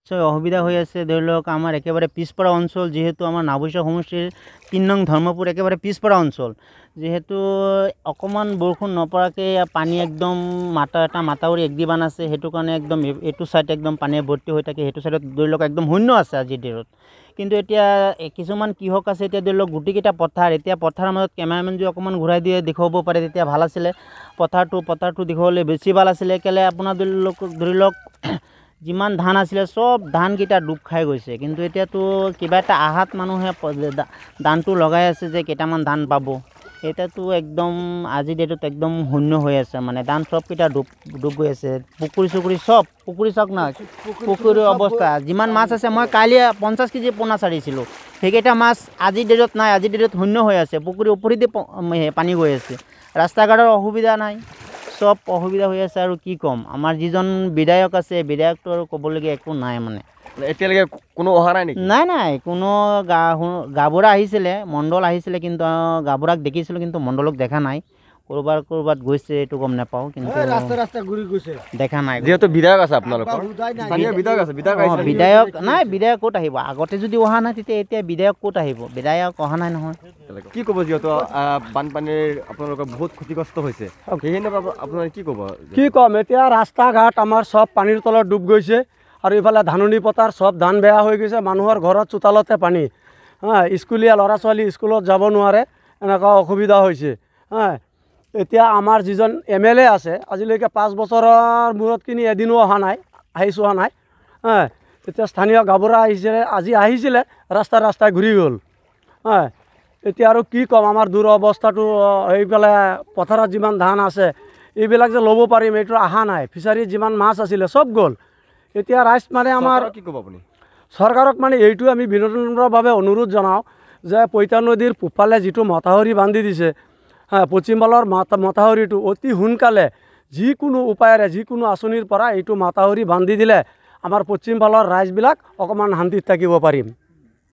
নিশ্চয় অসুবিধা হৈ আছে। ধৰি লওক আমাৰ একেবাৰে পিছপৰা অঞ্চল, যিহেতু আমাৰ নাওবৈচা সমষ্টিৰ ৩ নং ধৰ্মপুৰ একেবাৰে পিছপৰা অঞ্চল, যিহেতু অকণমান বৰষুণ নপৰাকৈ পানী একদম এটা মাথাউৰি একদিবান আছে, সেইটো কাৰণে একদম এইটো ছাইড একদম পানীয়ে ভৰ্তি হৈ থাকে, সেইটো ছাইডত ধৰি লওক একদম শূন্য আছে আজিৰ ডেটত। কিন্তু এতিয়া কিছুমান কৃষক আছে, এতিয়া ধৰি লওক গোটেইকেইটা পথাৰ, এতিয়া পথাৰৰ মাজত কেমেৰামেন যদি অকণমান ঘূৰাই দিয়ে দেখুৱাব পাৰে তেতিয়া ভাল আছিলে। পথাৰটো দেখুৱাবলৈ বেছি ভাল আছিলে। কেলৈ আপোনাৰ ধৰি লওক যিমান ধান আছিলে চব ধানকেইটা ডুব খাই গৈছে। কিন্তু এতিয়াতো কিবা এটা আহাত মানুহে ধানটো লগাই আছে যে কেইটামান ধান পাব, এতিয়াতো একদম আজিৰ ডেটত একদম শূন্য হৈ আছে। মানে ধান চবকেইটা ডুব গৈ আছে। পুখুৰী চব পুখুৰী চাওক না, পুখুৰীৰ অৱস্থা। যিমান মাছ আছে, মই কালি 50 কেজি পোনা ছাড়িছিলোঁ, সেইকেইটা মাছ আজিৰ ডেটত নাই। আজিৰ ডেটত শূন্য হৈ আছে। পুখুৰীৰ ওপৰেদি পানী গৈ আছে। ৰাস্তা ঘাটৰ অসুবিধা নাই, চব অসুবিধা হৈ আছে। আৰু কি ক'ম, আমাৰ যিজন বিধায়ক আছে, বিধায়কটো আৰু ক'বলগীয়া একো নাই। মানে এতিয়ালৈকে কোনো অহা নাই নেকি? নাই, কোনো গাঁওবুঢ়া আহিছিলে, মণ্ডল আহিছিলে, কিন্তু গাঁওবুঢ়াক দেখিছিলোঁ, কিন্তু মণ্ডলক দেখা নাই। ক'ৰবাত গৈছে, এইটো গম নাপাওঁ, কিন্তু ৰাস্তা ঘূৰি গৈছে, দেখা নাই। যিহেতু বিধায়ক আছে আপোনালোকৰ, স্থানীয় বিধায়ক আছে, বিধায়ক ক'ত আহিব? আগতে যদি অহা নাই তেতিয়া এতিয়া বিধায়ক ক'ত আহিব? বিধায়ক অহা নাই নহয়। কি ক'ব, যিহেতু বানপানীৰ আপোনালোকৰ বহুত ক্ষতিগ্ৰস্ত হৈছে, সেইখিনি আপোনালোকে কি ক'ব? কি ক'ম, এতিয়া ৰাস্তা ঘাট আমাৰ চব পানীৰ তলত ডুব গৈছে। আৰু ইফালে ধাননি পথাৰ চব ধান বেয়া হৈ গৈছে। মানুহৰ ঘৰত চোতালতে পানী। স্কুলীয়া ল'ৰা ছোৱালী স্কুলত যাব নোৱাৰে, এনেকুৱা অসুবিধা হৈছে। এতিয়া আমাৰ যিজন MLA আছে, আজিলৈকে 5 বছৰৰ মূৰত কিনি এদিনো অহা নাই, চোৱা নাই। এতিয়া স্থানীয় গাঁওবুঢ়া আজি আহিছিলে, ৰাস্তাই ঘূৰি গ'ল। এতিয়া আৰু কি ক'ম, আমাৰ দুৰৱস্থাটো। এইফালে পথাৰত যিমান ধান আছে, এইবিলাক যে ল'ব পাৰিম, এইটো অহা নাই। ফিচাৰীত যিমান মাছ আছিলে চব গ'ল। এতিয়া ৰাইজ মানে আমাৰ কি ক'ব আপুনি? চৰকাৰক মানে এইটো আমি বিনম্ৰভাৱে অনুৰোধ জনাওঁ যে পইতা নদীৰ পূবফালে যিটো মথাউৰি বান্ধি দিছে, পশ্চিমফালৰ মথাউৰিটো অতি সোনকালে যিকোনো উপায়েৰে, যিকোনো আঁচনিৰ পৰা এইটো মথাউৰি বান্ধি দিলে আমাৰ পশ্চিমফালৰ ৰাইজবিলাক অকণমান শান্তিত থাকিব পাৰিম।